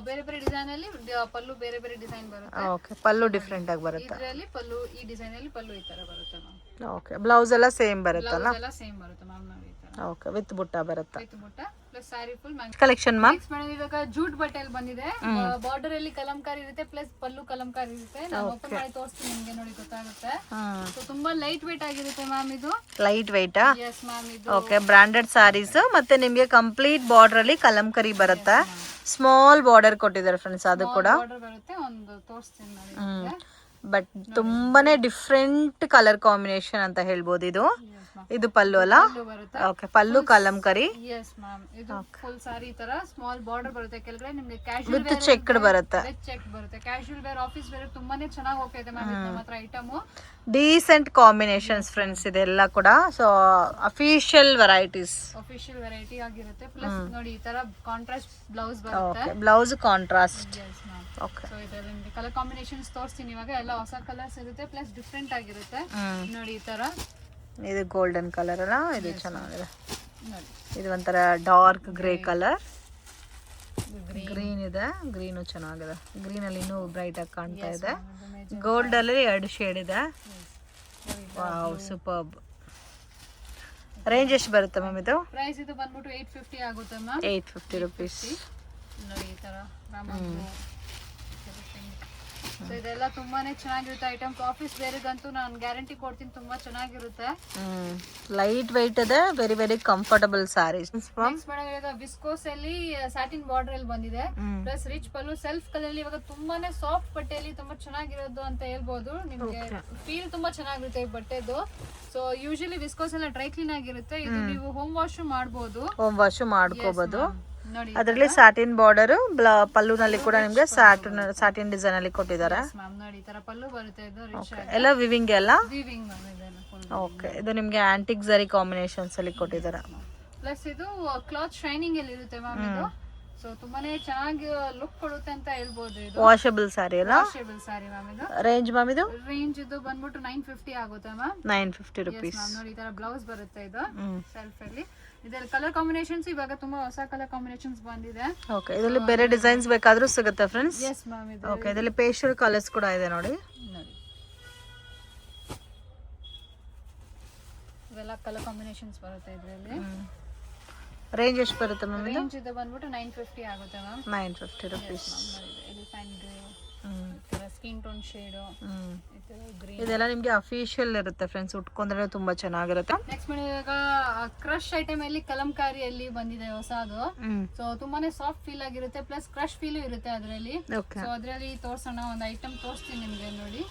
ಬೇರೆ ಬೇರೆ ಡಿಸೈನ್ ಅಲ್ಲಿ ಪಲ್ಲು ಬೇರೆ ಬೇರೆ ಡಿಸೈನ್ ಬರುತ್ತೆ. ಓಕೆ, ಪಲ್ಲು ಡಿಫ್ರೆಂಟ್ ಆಗಿ ಬರುತ್ತೆ. ಇದರಲ್ಲಿ ಪಲ್ಲು, ಈ ಡಿಸೈನ್ ಅಲ್ಲಿ ಪಲ್ಲು ಈ ತರ ಬರುತ್ತೆ ಮ್ಯಾಮ್. ಓಕೆ ಬ್ಲೌಸ್ ಎಲ್ಲ ಸೇಮ್ ಬರುತ್ತಲ್ಲ? ಎಲ್ಲ ಸೇಮ್ ಬರುತ್ತೆ ಮ್ಯಾಮ್. ನೋಡಿ ಈ ತರ ಓಕೆ ವಿತ್ ಬುಟ್ಟ ಬರುತ್ತೆ. ವಿತ್ ಬುಟ್ಟ plus sari full collection ma'am. Next madam ಇವಾಗ ಜೂಟ್ ಬಟ್ಟೆಯಲ್ಲಿ ಬಂದಿದೆ. ಬಾರ್ಡರ್ ಅಲ್ಲಿ ಕಲಂಕಾರಿ ಇರುತ್ತೆ ಪ್ಲಸ್ ಪಲ್ಲು ಕಲಂಕಾರಿ ಇರುತ್ತೆ. ನಾನು ಓಪನ್ ಮಾಡಿ ತೋರಿಸ್ತೀನಿ ನಿಮ್ಗೆ, ನೋಡಿ ಗೊತ್ತಾಗುತ್ತೆ. ಸೊ ತುಂಬಾ ಲೈಟ್ ವೇಟ್ ಆಗಿರುತ್ತೆ ಮ್ಯಾಮ್ ಇದು. ಲೈಟ್ ವೆಯ್ಟಾ? ಎಸ್ ಮ್ಯಾಮ್ ಇದು. ಓಕೆ ಬ್ರಾಂಡೆಡ್ ಸಾರೀಸ್ ಮತ್ತೆ ನಿಮಗೆ ಕಂಪ್ಲೀಟ್ ಬಾರ್ಡರ್ ಅಲ್ಲಿ ಕಲಂಕರಿ ಬರುತ್ತೆ. ಸ್ಮಾಲ್ ಬಾರ್ಡರ್ ಕೊಟ್ಟಿದ್ದಾರೆ ಫ್ರೆಂಡ್ಸ್, ಅದು ಕೂಡ ಬಾರ್ಡರ್ ಬರುತ್ತೆ. ಒಂದು ತೋರಿಸ್ತೀನಿ ನೋಡಿ ನಿಮ್ಗೆ. ಬಟ್ ತುಂಬಾನೇ ಡಿಫ್ರೆಂಟ್ ಕಲರ್ ಕಾಂಬಿನೇಷನ್ ಅಂತ ಹೇಳ್ಬೋದು. ಇದು ಪಲ್ಲು ಅಲ್ಲ? ಬರುತ್ತೆ. Okay pallu Kalamkari. Yes ma'am. ಇದು ಫುಲ್ ಸಾರಿ ತರ ಸ್ಮಾಲ್ ಬಾರ್ಡರ್ ಬರುತ್ತೆ. ಕೆಳಗಡೆ ನಿಮ್ಗೆ ಕ್ಯಾಶುಯಲ್ ವಿತ್ ಚೆಕ್ಡ್ ಬರುತ್ತೆ. ಚೆಕ್ ಬರುತ್ತೆ. ಕ್ಯಾಶುಯಲ್ ವೇರ್, ಆಫೀಸ್ ವೇರ್ ತುಂಬಾನೇ ಚೆನ್ನಾಗಿ ಹೋಗ್ತಾ ಇದೆ ಮ್ಯಾಮ್ ನಮ್ಮ ಹತ್ರ ಐಟಮ್. ಡೀಸೆಂಟ್ ಕಾಂಬಿನೇಷನ್ಸ್ ಫ್ರೆಂಡ್ಸ್ ಇದೆಲ್ಲ ಕೂಡ. So official varieties, official variety ಆಗಿರುತ್ತೆ. ಪ್ಲಸ್ ನೋಡಿ ಈ ತರ ಕಾಂಟ್ರಾಸ್ಟ್ ಬ್ಲೌಸ್ ಬರುತ್ತೆ. Blouse contrast. Yes ma'am. Okay so ಇದರಲ್ಲಿ ನಿಮ್ಗೆ ಕಲರ್ ಕಾಂಬಿನೇಷನ್ಸ್ ತೋರಿಸ್ತೀನಿ ಇವಾಗ. ಎಲ್ಲ ಹೊಸ ಕಲರ್ಸ್ ಇರುತ್ತೆ ಪ್ಲಸ್ ಡಿಫ್ರೆಂಟ್ ಆಗಿರುತ್ತೆ. ನೋಡಿ ಈ ತರ. ಇದು ಗೋಲ್ಡನ್ ಕಲರ್ ಅಲ್ಲ? ಇದು ಚೆನ್ನಾಗಿದೆ. ನೋಡಿ ಇದು ಒಂಥರ ಡಾರ್ಕ್ ಗ್ರೇ ಕಲರ್. ಗ್ರೀನ್ ಇದೆ, ಗ್ರೀನು ಚೆನ್ನಾಗಿದೆ. ಗ್ರೀನ್ ಅಲ್ಲಿ ಇನ್ನೂ ಬ್ರೈಟ್ ಆಗಿ ಕಾಣ್ತಾ ಇದೆ. ಗೋಲ್ಡ್ ಅಲ್ಲಿ 2 ಶೇಡ್ ಇದೆ. Wow superb. ರೇಂಜ್ ಎಷ್ಟು ಬರುತ್ತೆ ಮ್ಯಾಮ್ ಇದು? ಪ್ರೈಸ್ ಇದು ಬಂದ್ಬಿಟ್ಟು 850 ಆಗುತ್ತೆ ಮ್ಯಾಮ್. 850 ರುಪೀಸ್. ನೋಡಿ ಈ ತರ ಸೊ ಇದೆಲ್ಲ ತುಂಬಾನೇ ಚೆನ್ನಾಗಿರುತ್ತೆ ಐಟಮ್. ಆಫೀಸ್ ವೇರಿಗಂತೂ ನಾನು ಗ್ಯಾರಂಟಿ ಕೊಡ್ತೀನಿ, ತುಂಬಾ ಚೆನ್ನಾಗಿರುತ್ತೆ. ಲೈಟ್ ವೈಟ್ ಇದೆ, very very comfortable saris. Next madam ಇವಾಗ ವಿಸ್ಕೋಸ್ ಅಲ್ಲಿ ಸ್ಯಾಟಿನ್ ಬಾರ್ಡರ್ ಅಲ್ಲಿ ಬಂದಿದೆ. Plus rich pallu self colour ಇವಾಗ ತುಂಬಾನೇ ಸಾಫ್ಟ್ ಬಟ್ಟೆಯಲ್ಲಿ ತುಂಬಾ ಚೆನ್ನಾಗಿರೋದು ಅಂತ ಹೇಳ್ಬೋದು. ನಿಮ್ಗೆ ಫೀಲ್ ತುಂಬಾ ಚೆನ್ನಾಗಿರುತ್ತೆ ಈ ಬಟ್ಟೆದು. ಸೊ ಯೂಶಲಿ ವಿಸ್ಕೋಸ್ ಎಲ್ಲ ಡ್ರೈ ಕ್ಲೀನ್ ಆಗಿರುತ್ತೆ. ಇದು ನೀವು ಹೋಮ್ ವಾಶ್ ಮಾಡಬಹುದು, ಹೋಮ್ ವಾಶ್ ಮಾಡ್ಕೋಬಹುದು. ನೋಡಿ ಅದರಲ್ಲಿ ಸ್ಯಾಟಿನ್ ಬಾರ್ಡರ್, ಪಲ್ಲುನಲ್ಲಿ ಕೂಡ ನಿಮ್ಗೆ ಸ್ಯಾಟಿನ್ ಡಿಸೈನ್ ಅಲ್ಲಿ ಕೊಟ್ಟಿದ್ದಾರೆ. ನೋಡಿ ಈ ತರ ಪಲ್ಲು ಬರುತ್ತೆ. ಇದು ರಿಚ್ ಎಲ್ಲ ವಿವಿಂಗ್ ಎಲ್ಲ ವೀವಿಂಗ್ ಮ್ಯಾಮ್ ಇದೆಲ್ಲ ಫುಲ್. ಓಕೆ ಇದು ನಿಮ್ಗೆ ಆಂಟಿಕ್ ಜರಿ ಕಾಂಬಿನೇಷನ್ಸ್ ಅಲ್ಲಿ ಕೊಟ್ಟಿದ್ದಾರೆ. ಪ್ಲಸ್ ಇದು ಕ್ಲಾತ್ ಶೈನಿಂಗ್ ಅಲ್ಲಿ ಇರುತ್ತೆ ಮ್ಯಾಮ್ ಇದು. ಸೊ ತುಂಬಾನೇ ಚೆನ್ನಾಗಿ ಲುಕ್ ಕೊಡುತ್ತೆ ಅಂತ ಹೇಳ್ಬೋದು. ಇದು ವಾಷಬಲ್ ಸಾರಿ ಅಲ್ಲ? ವಾಷಬಲ್ ಸಾರಿ ಮ್ಯಾಮ್ ಇದು. ರೇಂಜ್ ಮ್ಯಾಮ್ ಇದು? ರೇಂಜ್ ಇದು ಬಂದ್ಬಿಟ್ಟು 950 ಆಗುತ್ತೆ ಮ್ಯಾಮ್. 950 ರುಪೀಸ್. ನೋಡಿ ಈ ತರ ಬ್ಲೌಸ್ ಬರುತ್ತೆ ಇದು ಸೆಲ್ಫ್ ಅಲ್ಲಿ. ಇದರಲ್ಲಿ ಕಲರ್ ಕಾಂಬಿನೇಷನ್ಸ್ ಇವಾಗ ತುಂಬಾ ಹೊಸ ಕಲರ್ ಕಾಂಬಿನೇಷನ್ಸ್ ಬಂದಿದೆ. ಓಕೆ ಇದರಲ್ಲಿ ಬೇರೆ ಡಿಸೈನ್ಸ್ ಬೇಕಾದ್ರೂ ಸಿಗುತ್ತೆ ಫ್ರೆಂಡ್ಸ್. ಎಸ್ ಮ್ಯಾಮ್ ಇದು. ಓಕೆ ಇದರಲ್ಲಿ ಪೇಸ್ಟಲ್ ಕಲರ್ಸ್ ಕೂಡ ಇದೆ ನೋಡಿ. ಇವೆಲ್ಲ ಕಲರ್ ಕಾಂಬಿನೇಷನ್ಸ್ ಬರುತ್ತೆ ಇದರಲ್ಲಿ. ರೇಂಜ್ ಎಷ್ಟು ಬರುತ್ತೆ ಮ್ಯಾಮ್ ಇದು? ರೇಂಜ್ ಇದು ಬಂದ್ಬಿಟ್ಟು 950 ಆಗುತ್ತೆ ma'am. 950 rupees. Elephant grey, skin tone shade, green, ಇದೆಲ್ಲ ನಿಮ್ಗೆ ಅಫಿಷಿಯಲ್ ಇರುತ್ತೆ ಫ್ರೆಂಡ್ಸ್. ಉಟ್ಕೊಂಡ್ರೆ ತುಂಬಾ ಚೆನ್ನಾಗಿರುತ್ತೆ. ನೆಕ್ಸ್ಟ್ ಮೇಡಮ್ ಇವಾಗ ಕ್ರಶ್ ಐಟಮ್ ಅಲ್ಲಿ ಕಲಂಕಾರಿಯಲ್ಲಿ ಬಂದಿದೆ ಹೊಸದು. ಸೊ ತುಂಬಾನೇ ಸಾಫ್ಟ್ ಫೀಲ್ ಆಗಿರುತ್ತೆ ಪ್ಲಸ್ ಕ್ರಶ್ ಫೀಲ್ ಇರುತ್ತೆ ಅದರಲ್ಲಿ. ಸೊ ಅದರಲ್ಲಿ ತೋರ್ಸೋಣ, ಒಂದು ಐಟಮ್ ತೋರಿಸ್ತೀನಿ ನಿಮ್ಗೆ. ನೋಡಿ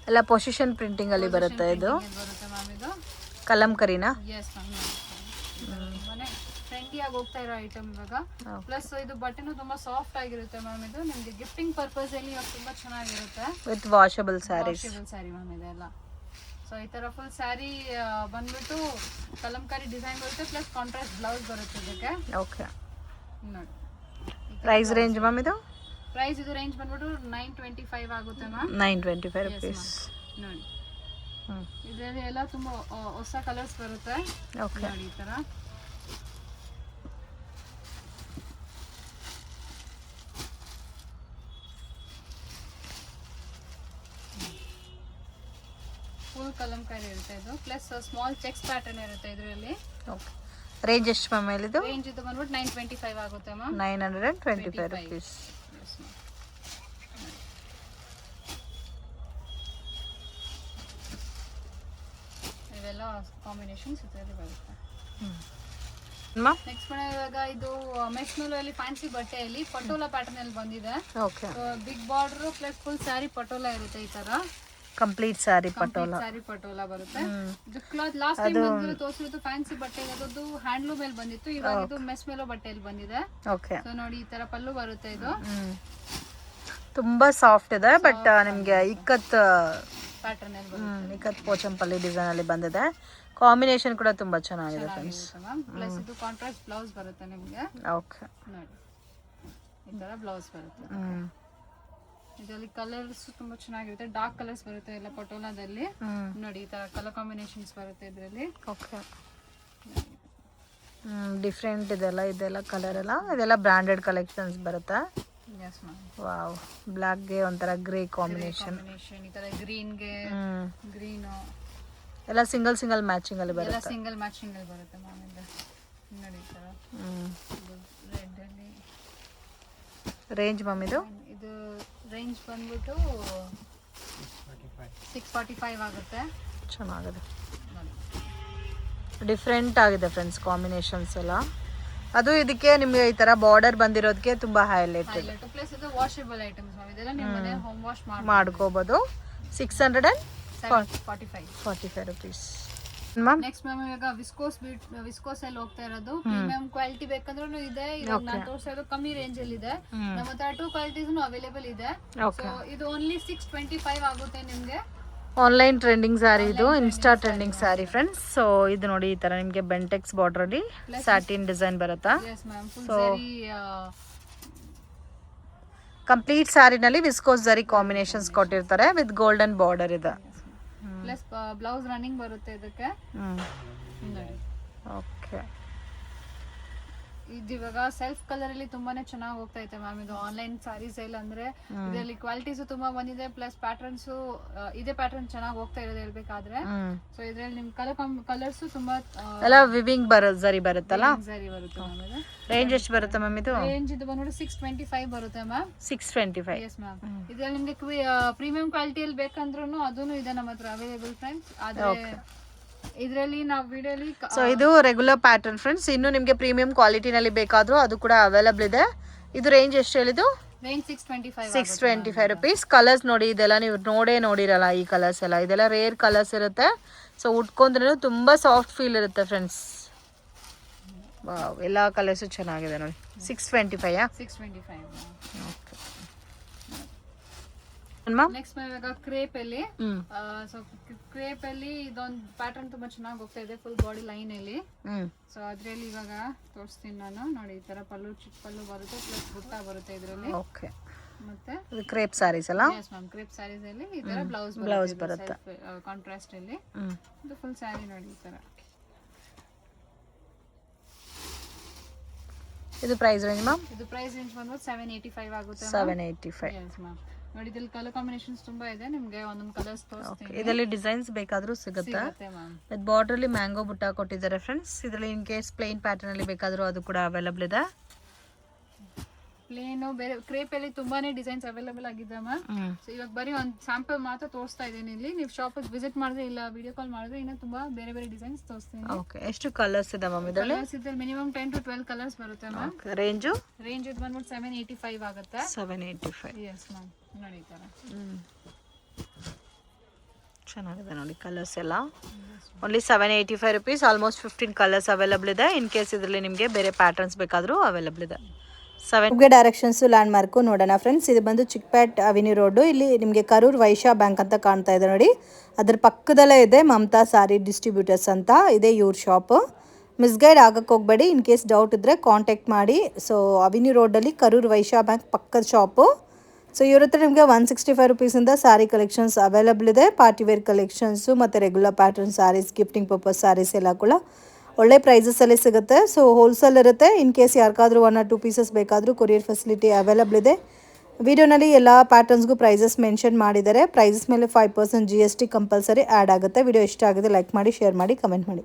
ಎಲ್ಲ ಪೊಸಿಷನ್ ಪ್ರಿಂಟಿಂಗ್ ಅಲ್ಲಿ ಬರುತ್ತೆ. ಇದು ಬರುತ್ತೆ ಮ್ಯಾಮ್. ಇದು ಕಲಂಕರಿನಾ? Yes ma'am. ತುಂಬಾನೇ ಟ್ರೆಂಡಿ ಆಗಿ ಹೋಗ್ತಾ ಇರೋ ಐಟಮ್ ಇವಾಗ. ಪ್ಲಸ್ ಇದು ಬಟ್ಟೆನೂ ತುಂಬಾ ಸಾಫ್ಟ್ ಆಗಿರುತ್ತೆ ಮ್ಯಾಮ್. ಇದು ನಿಮ್ಗೆ ಗಿಫ್ಟಿಂಗ್ ಪರ್ಪಸ್ ಅಲ್ಲಿ ಇವಾಗ ತುಂಬಾ ಚೆನ್ನಾಗಿರುತ್ತೆ. With washable saris. Washable sari ma'am ಇದೆಲ್ಲ. ಸೊ ಈ ತರ ಫುಲ್ ಸ್ಯಾರಿ ಬಂದ್ಬಿಟ್ಟು ಕಲಂಕಾರಿ ಡಿಸೈನ್ ಬರುತ್ತೆ ಪ್ಲಸ್ ಕಾಂಟ್ರಾಸ್ಟ್ ಬ್ಲೌಸ್ ಬರುತ್ತೆ ಇದಕ್ಕೆ. ಓಕೆ ನೋಡಿ ಪ್ರೈಸ್ ರೇಂಜ್ ಮ್ಯಾಮ್ ಇದು? ಪ್ರೈಸ್ ಇದು ರೇಂಜ್ ಬಂದ್ಬಿಟ್ಟು 925 ಆಗುತ್ತೆ ಮ್ಯಾಮ್. 925 ರುಪೀಸ್. ನೋಡಿ ಇದರಲ್ಲಿ ಎಲ್ಲ ತುಂಬಾ ಹೊಸ ಕಲರ್ಸ್ ಬರುತ್ತೆ. ಓಕೆ ನೋಡಿ ಈ ತರ ಫುಲ್ ಕಲಂಕಾರಿ ಇರುತ್ತೆ ಇದು. ಪ್ಲಸ್ ಸ್ಮಾಲ್ ಚೆಕ್ಸ್ ಪ್ಯಾಟರ್ನ್ ಇರುತ್ತೆ ಇದರಲ್ಲಿ. ಓಕೆ ರೇಂಜ್ ಎಷ್ಟು ಮ್ಯಾಮ್ ಇದು? ರೇಂಜ್ ಇದು ಬಂದ್ಬಿಟ್ಟು 925 ಆಗುತ್ತೆ ಮ್ಯಾಮ್. 925 ರುಪೀಸ್. ಇವೆಲ್ಲ ಕಾಂಬಿನೇಷನ್ಸ್ ಇದರಲ್ಲಿ ಬರುತ್ತೆ. ನೆಕ್ಸ್ಟ್ ಮೇಡಮ್ ಇವಾಗ ಇದು ಮೆಶ್ ಅಲ್ಲಿ ಫ್ಯಾನ್ಸಿ ಬಟ್ಟೆಯಲ್ಲಿ ಪಟೋಲಾ ಪ್ಯಾಟರ್ನ್ ಅಲ್ಲಿ ಬಂದಿದೆ. Okay big border plus full sari Patola ಇರುತ್ತೆ ಈ ತರ. ಕಂಪ್ಲೀಟ್ ಸ್ಯಾರಿ ಪಟೋಲಾ. ಸ್ಯಾರಿ ಪಟೋಲಾ ಬರುತ್ತೆ. ಇದು ಕ್ಲಾತ್ ಲಾಸ್ಟ್ ಟೈಮ್ ಬಂದಿರೋ ತೋರಿಸಿರೋದು ಫ್ಯಾನ್ಸಿ ಬಟ್ಟೆ, ಅದು ಹ್ಯಾಂಡ್ಲೂಮ್ ಮೇಲೆ ಬಂದಿತ್ತು. ಇವಾಗ ಇದು ಮೆಸ್ ಮೇಲೋ ಬಟ್ಟೆಯಲ್ಲಿ ಬಂದಿದೆ. ಓಕೆ ಸೊ ನೋಡಿ ಈ ತರ ಪಲ್ಲು ಬರುತ್ತೆ. ಇದು ತುಂಬಾ ಸಾಫ್ಟ್ ಇದೆ ಬಟ್ ನಿಮ್ಗೆ ಇಕ್ಕತ್ ಪ್ಯಾಟರ್ನ್ ಅಲ್ಲಿ ಬರುತ್ತೆ. ಇಕ್ಕತ್ ಪೋಚಂಪಲ್ಲಿ ಡಿಸೈನ್ ಅಲ್ಲಿ ಬಂದಿದೆ. ಕಾಂಬಿನೇಷನ್ ಕೂಡ ತುಂಬಾ ಚೆನ್ನಾಗಿದೆ ಫ್ರೆಂಡ್ಸ್. ಪ್ಲಸ್ ಇದು ಕಾಂಟ್ರಾಸ್ಟ್ ಬ್ಲೌಸ್ ಬರುತ್ತೆ ನಿಮಗೆ. ಓಕೆ ನೋಡಿ ಈ ತರ ಬ್ಲೌಸ್ ಬರುತ್ತೆ. ಇದರಲ್ಲಿ ಕಲರ್ಸ್ ತುಂಬಾ ಚೆನ್ನಾಗಿರುತ್ತೆ. ಡಾರ್ಕ್ ಕಲರ್ಸ್ ಬರುತ್ತೆ ಎಲ್ಲ ಪಟೋಲಾದಲ್ಲಿ. ನೋಡಿ ಈ ತರ ಕಲರ್ ಕಾಂಬಿನೇಷನ್ಸ್ ಬರುತ್ತೆ ಇದರಲ್ಲಿ. ಓಕೆ ಡಿಫ್ರೆಂಟ್ ಇದೆಲ್ಲ ಕಲರ್ ಎಲ್ಲ ಇದೆಲ್ಲ ಬ್ರಾಂಡೆಡ್ ಕಲೆಕ್ಷನ್ಸ್ ಬರುತ್ತೆ. Yes ma'am. ವಾವ್, ಬ್ಲ್ಯಾಕ್ಗೆ ಒಂಥರ ಗ್ರೇ ಕಾಂಬಿನೇಷನ್. ಈ ತರ ಗ್ರೀನ್ಗೆ ಗ್ರೀನ್ ಎಲ್ಲ ಸಿಂಗಲ್ ಮ್ಯಾಚಿಂಗ್ ಅಲ್ಲಿ ಎಲ್ಲ ಬರುತ್ತೆ. ಸಿಂಗಲ್ ಮ್ಯಾಚಿಂಗ್ ಅಲ್ಲಿ ಬರುತ್ತೆ ಮ್ಯಾಮ್. ಇದು ನೋಡಿ ಈ ತರ ರೆಡ್ ಅಲ್ಲಿ ರೇಂಜ್ ಮ್ಯಾಮ್ ಇದು ರೇಂಜ್ ಬಂದ್ಬಿಟ್ಟು 645 ಆಗುತ್ತೆ. ಚೆನ್ನಾಗಿದೆ, ಡಿಫ್ರೆಂಟ್ ಆಗಿದೆ ಫ್ರೆಂಡ್ಸ್ ಕಾಂಬಿನೇಷನ್ಸ್ ಎಲ್ಲ. ಅದು ಇದಕ್ಕೆ ನಿಮಗೆ ಈ ತರ ಬಾರ್ಡರ್ ಬಂದಿರೋದಕ್ಕೆ ತುಂಬಾ ಹೈಲೈಟ್ ಇದೆ. ಪ್ಲಸ್ ಇದು ವಾಷಬಲ್ ಐಟಮ್ಸ್ ಮ್ಯಾಮ್. ಇದೆಲ್ಲ ನೀವು ಮನೆ ಹೋಮ್ ವಾಶ್ ಮಾಡ್ಕೋಬಹುದು. 645 rupees ಮ್ಯಾಮ್. ನೆಕ್ಸ್ಟ್ ಮ್ಯಾಮ್ ಇವಾಗ ವಿಸ್ಕೋಸ್ ಅಲ್ಲಿ ಹೋಗ್ತಾ ಇರೋದು. ಪ್ರೀಮಿಯಂ ಕ್ವಾಲಿಟಿ ಬೇಕಂದ್ರೂ ಇದೆ. ಇವಾಗ ನಾನು ತೋರಿಸೋದು ಕಮ್ಮಿ ರೇಂಜ್ ಅಲ್ಲಿ ಇದೆ. ನಮ್ಮ ಹತ್ರ 2 ಕ್ವಾಲಿಟೀಸ್ ಅವೈಲೇಬಲ್ ಇದೆ. ಸೊ ಇದು ಓನ್ಲಿ 625 ಆಗುತ್ತೆ ನಿಮ್ಗೆ. ಆನ್ಲೈನ್ ಟ್ರೆಂಡಿಂಗ್ ಸ್ಯಾರಿ ಇದು, insta trending sari friends. So ಇದು ನೋಡಿ ಈ ತರ ನಿಮಗೆ ಬೆಂಟೆಕ್ಸ್ ಬಾರ್ಡರ್ ಅಲ್ಲಿ ಸ್ಯಾಟಿನ್ ಡಿಸೈನ್ ಬರುತ್ತಾ. ಸೊ ಕಂಪ್ಲೀಟ್ ಸ್ಯಾರಿನಲ್ಲಿ ವಿಸ್ಕೋಸ್ ಜರಿ ಕಾಂಬಿನೇಷನ್ಸ್ ಕೊಟ್ಟಿರ್ತಾರೆ ವಿತ್ ಗೋಲ್ಡನ್ ಬಾರ್ಡರ್ ಇದೆ. ಪ್ಲಸ್ ಬ್ಲೌಸ್ ರನ್ನಿಂಗ್ ಬರುತ್ತೆ ಇದಕ್ಕೆ. ಓಕೆ, ಇದು ಇವಾಗ ಸೆಲ್ಫ್ ಕಲರ್ ಅಲ್ಲಿ ತುಂಬಾನೇ ಚೆನ್ನಾಗಿ ಹೋಗ್ತಾ ಐತೆ ಮ್ಯಾಮ್. ಇದು ಆನ್ಲೈನ್ ಸಾರೀಸ್ ಎಲ್ಲ ಅಂದ್ರೆ ಇದರಲ್ಲಿ ಕ್ವಾಲಿಟೀಸ್ ತುಂಬಾ ಬಂದಿದೆ. ಪ್ಲಸ್ ಪ್ಯಾಟರ್ನ್ಸ್ ಇದೇ ಪ್ಯಾಟರ್ನ್ ಚೆನ್ನಾಗಿ ಹೋಗ್ತಾ ಇರೋದು ಹೇಳ್ಬೇಕಾದ್ರೆ. ಸೊ ಇದ್ರಲ್ಲಿ ನಿಮ್ ಕಲರ್ಸ್ ತುಂಬಾ ಎಲ್ಲ ವಿವಿಂಗ್ ಜರಿ ಬರುತ್ತಲ್ಲ. ಸರಿ ಬರುತ್ತೆ ಮ್ಯಾಮ್. ಇದು ರೇಂಜ್ ಎಷ್ಟು ಬರುತ್ತೆ ಮ್ಯಾಮ್ ಇದು? ರೇಂಜ್ ಇದು ಬಂದ್ಬಿಟ್ಟು 625 ಬರುತ್ತೆ ಮ್ಯಾಮ್. 625. Yes ma'am. ಇದ್ರಲ್ಲಿ ನಿಮ್ಗೆ ಪ್ರೀಮಿಯಂ ಕ್ವಾಲಿಟಿಯಲ್ಲಿ ಬೇಕಂದ್ರೂ ಅದೂನು ಇದೆ ನಮ್ಮ ಹತ್ರ ಅವೈಲೇಬಲ್ ಫ್ರೆಂಡ್ಸ್. ಆದ್ರೆ ಇದರಲ್ಲಿ ನಾವು ವಿಡಿಯೋಲಿ ಸೊ ಇದು ರೆಗ್ಯುಲರ್ ಪ್ಯಾಟರ್ನ್ ಫ್ರೆಂಡ್ಸ್. ಇನ್ನು ನಿಮಗೆ ಪ್ರೀಮಿಯಂ ಕ್ವಾಲಿಟಿನಲ್ಲಿ ಬೇಕಾದ್ರೂ ಅದು ಕೂಡ ಅವೈಲಬಲ್ ಇದೆ. ಇದು ರೇಂಜ್ ಎಷ್ಟು ಹೇಳಿದ್ದು? ರೇಂಜ್ 625. 625 rupees. ಕಲರ್ಸ್ ನೋಡಿ, ಇದೆಲ್ಲ ನೀವು ನೋಡಿರಲ್ಲ ಈ ಕಲರ್ಸ್ ಎಲ್ಲ. ಇದೆಲ್ಲ ರೇರ್ ಕಲರ್ಸ್ ಇರುತ್ತೆ. ಸೊ ಉಟ್ಕೊಂಡ್ರೆ ತುಂಬಾ ಸಾಫ್ಟ್ ಫೀಲ್ ಇರುತ್ತೆ ಫ್ರೆಂಡ್ಸ್. ವಾವ್, ಎಲ್ಲ ಕಲರ್ಸು ಚೆನ್ನಾಗಿದೆ ನೋಡಿ. 625. 625. ಓಕೆ ನೆಕ್ಸ್ಟ್ ಇವಾಗ ಕ್ರೇಪ್ ಅಲ್ಲಿ ಸೊ ಕ್ರೇಪ್ ಅಲ್ಲಿ ಇದೊಂದು ಪ್ಯಾಟರ್ನ್ ತುಂಬಾ ಚೆನ್ನಾಗಿ ಹೋಗ್ತಾ ಇದೆ ಫುಲ್ ಬಾಡಿ ಲೈನ್ ಅಲ್ಲಿ. ಸೊ ಅದ್ರಲ್ಲಿ ಇವಾಗ ತೋರಿಸ್ತೀನಿ ನಾನು. ನೋಡಿ ಈ ತರ ಚಿಕ್ಕ ಪಲ್ಲು ಬರುತ್ತೆ ಪ್ಲಸ್ ಬುಟ್ಟ ಬರುತ್ತೆ ಇದರಲ್ಲಿ. ಓಕೆ, ಮತ್ತೆ ಕ್ರೇಪ್ ಸ್ಯಾರೀಸ್ ಅಲ್ಲ? Yes ma'am. ಕ್ರೇಪ್ ಸ್ಯಾರೀಸ್ ಅಲ್ಲಿ ಈ ತರ ಬ್ಲೌಸ್ ಬರುತ್ತೆ ಕಾಂಟ್ರಾಸ್ಟ್ ಅಲ್ಲಿ. ಇದು ಫುಲ್ ಸ್ಯಾರಿ ನೋಡಿ ಈ ತರ. ಇದು ಪ್ರೈಸ್ ರೇಂಜ್ ಮ್ಯಾಮ್? ಇದು ಪ್ರೈಸ್ ರೇಂಜ್ ಬಂದ್ಬಿಟ್ಟು 785 ಆಗುತ್ತೆ. 785. Yes ma'am. ನೋಡಿ ಇದ್ರಲ್ಲಿ ಕಲರ್ ಕಾಂಬಿನೇಷನ್ಸ್ ತುಂಬಾ ಇದೆ. ನಿಮ್ಗೆ ಒಂದೊಂದು ಕಲರ್ಸ್ ತೋರಿಸ್ತೀನಿ. ಇದರಲ್ಲಿ ಡಿಸೈನ್ಸ್ ಬೇಕಾದ್ರೂ ಸಿಗುತ್ತೆ. ವಿತ್ ಬಾರ್ಡರ್ ಅಲ್ಲಿ ಮ್ಯಾಂಗೋ ಬುಟ್ಟ ಕೊಟ್ಟಿದ್ದಾರೆ ಫ್ರೆಂಡ್ಸ್. ಇದರಲ್ಲಿ ಇನ್ ಕೇಸ್ ಪ್ಲೇನ್ ಪ್ಯಾಟರ್ನ್ ಅಲ್ಲಿ ಬೇಕಾದ್ರೂ ಅದು ಕೂಡ ಅವೈಲಬಲ್ ಇದೆ. ಪ್ಲೇನ್ ಬೇರೆ ಕ್ರೇಪ್ ಅಲ್ಲಿ ತುಂಬಾನೇ ಡಿಸೈನ್ಸ್ ಅವೈಲೇಬಲ್ ಆಗಿದೆ ಮ್ಯಾಮ್. ಸೊ ಇವಾಗ ಬರೀ ಒಂದು ಸ್ಯಾಂಪಲ್ ಮಾತ್ರ ತೋರಿಸ್ತಾ ಇದ್ದೀನಿ ಇಲ್ಲಿ. ನೀವು ಶಾಪಿಗೆ ವಿಸಿಟ್ ಮಾಡಿದ್ರೆ ಇಲ್ಲ ವಿಡಿಯೋ ಕಾಲ್ ಮಾಡಿದ್ರೆ ಇನ್ನ ತುಂಬಾ ಬೇರೆ ಬೇರೆ ಡಿಸೈನ್ಸ್ ತೋರಿಸ್ತೀನಿ. ಓಕೆ, ಎಷ್ಟು ಕಲರ್ಸ್ ಇದೆ ಮ್ಯಾಮ್ ಇದರಲ್ಲಿ? ಮಿನಿಮಮ್ 10 to 12 ಕಲರ್ಸ್ ಬರುತ್ತೆ ಮ್ಯಾಮ್. ರೇಂಜ್ ಇದು ಬಂದ್ಬಿಟ್ಟು 785 ಆಗುತ್ತೆ. 785. Yes ma'am. ನೋಡಿ ಈ ತರ ಚೆನ್ನಾಗಿದೆ ನೋಡಿ ಕಲರ್ಸ್ ಎಲ್ಲ. Only 785 rupees. Almost 15 colours available ಇದೆ. ಇನ್ ಕೇಸ್ ಇದರಲ್ಲಿ ನಿಮಗೆ ಬೇರೆ ಪ್ಯಾಟರ್ನ್ಸ್ ಬೇಕಾದರೂ ಅವೈಲಬಲ್ ಇದೆ. 7 ಡೈರೆಕ್ಷನ್ಸು ಲ್ಯಾಂಡ್ ಮಾರ್ಕು ನೋಡೋಣ ಫ್ರೆಂಡ್ಸ್. ಇದು ಬಂದು ಚಿಕ್ಪೇಟ್ ಅವೆನ್ಯೂ ರೋಡು. ಇಲ್ಲಿ ನಿಮಗೆ ಕರೂರ್ ವೈಶ್ಯ ಬ್ಯಾಂಕ್ ಅಂತ ಕಾಣ್ತಾ ಇದೆ ನೋಡಿ. ಅದ್ರ ಪಕ್ಕದಲ್ಲೇ ಇದೆ ಮಮತಾ ಸಾರಿ ಡಿಸ್ಟ್ರಿಬ್ಯೂಟರ್ಸ್ ಅಂತ ಇದೆ ಇವ್ರ ಶಾಪು. ಮಿಸ್ಗೈಡ್ ಆಗಕ್ಕೆ ಹೋಗಬೇಡಿ. ಇನ್ ಕೇಸ್ ಡೌಟ್ ಇದ್ದರೆ ಕಾಂಟ್ಯಾಕ್ಟ್ ಮಾಡಿ. ಸೊ ಅವೆನ್ಯೂ ರೋಡಲ್ಲಿ ಕರೂರ್ ವೈಶ್ಯ ಬ್ಯಾಂಕ್ ಪಕ್ಕದ ಶಾಪು. ಸೊ ಇವ್ರ ಹತ್ರ ನಿಮಗೆ 165 rupeesiಂದ ಸ್ಯಾರಿ ಕಲೆಕ್ಷನ್ಸ್ ಅವೈಲಬಲ್ ಇದೆ. ಪಾರ್ಟಿ ವೇರ್ ಕಲೆಕ್ಷನ್ಸು ಮತ್ತು regular pattern saris, gifting purpose saris ಎಲ್ಲ ಕೂಡ ಒಳ್ಳೆ ಪ್ರೈಸಸಲ್ಲಿ ಸಿಗುತ್ತೆ. ಸೊ ಹೋಲ್ಸೇಲ್ ಇರುತ್ತೆ. ಇನ್ ಕೇಸ್ ಯಾರಿಗಾದ್ರೂ 1 or 2 ಪೀಸಸ್ ಬೇಕಾದರೂ ಕೊರಿಯರ್ ಫೆಸಿಲಿಟಿ ಅವೈಲಬಲ್ ಇದೆ. ವಿಡಿಯೋನಲ್ಲಿ ಎಲ್ಲ ಪ್ಯಾಟರ್ನ್ಸ್ಗೂ ಪ್ರೈಸಸ್ ಮೆನ್ಷನ್ ಮಾಡಿದ್ದಾರೆ. ಪ್ರೈಸಸ್ ಮೇಲೆ 5% GST ಕಂಪಲ್ಸರಿ ಆ್ಯಡ್ ಆಗುತ್ತೆ. ವಿಡಿಯೋ ಇಷ್ಟ ಆಗಿದೆ ಲೈಕ್ ಮಾಡಿ, ಶೇರ್ ಮಾಡಿ, ಕಮೆಂಟ್ ಮಾಡಿ.